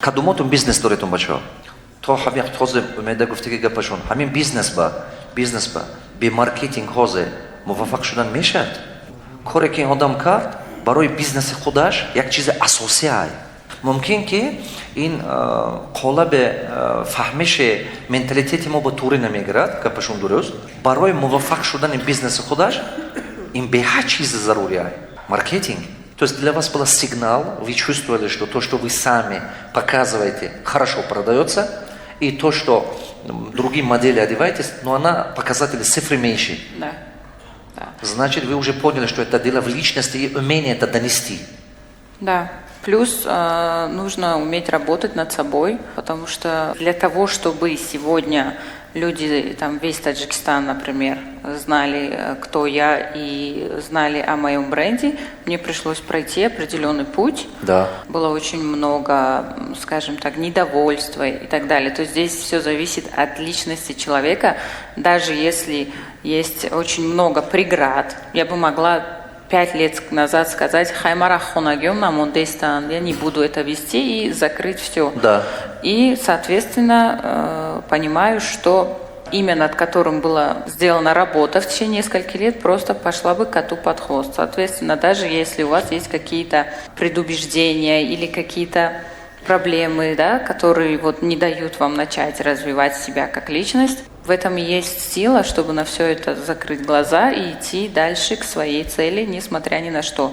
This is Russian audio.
کدوماتون بیزنس دارتون بچه ها؟ تا همین تازه اومده گفته که گپشون همین بیزنس با به مارکتینگ حوزه موفق شدن میشد. کاری که این آدم کرد برای بیزنس خودش یک چیز اساسی است. ممکن که این قالب فهمش منتالیتی ما با طوری نمیگرد گپشون درست. برای موفق شدن بیزنس خودش این به هر чиз ضروری است. Маркетинг. То есть для вас был сигнал, вы чувствовали, что то, что вы сами показываете, хорошо продается, и то, что другие модели одеваетесь, но она показатели цифры меньше. Да. Значит, вы уже поняли, что это дело в личности и умение это донести. Да. Плюс нужно уметь работать над собой, потому что для того, чтобы сегодня люди, там весь Таджикистан, например, знали, кто я и знали о моем бренде, мне пришлось пройти определенный путь. Да. Было очень много, скажем так, недовольства и так далее. То есть здесь все зависит от личности человека. Даже если есть очень много преград, я бы могла 5 лет назад сказать «Хаймара хонагем на Мондестан», я не буду это вести и закрыть все. Да. И, соответственно, понимаю, что имя, над которым была сделана работа в течение нескольких лет, просто пошла бы коту под хвост. Соответственно, даже если у вас есть какие-то предубеждения или какие-то проблемы, да, которые вот не дают вам начать развивать себя как личность, в этом и есть сила, чтобы на все это закрыть глаза и идти дальше к своей цели, несмотря ни на что.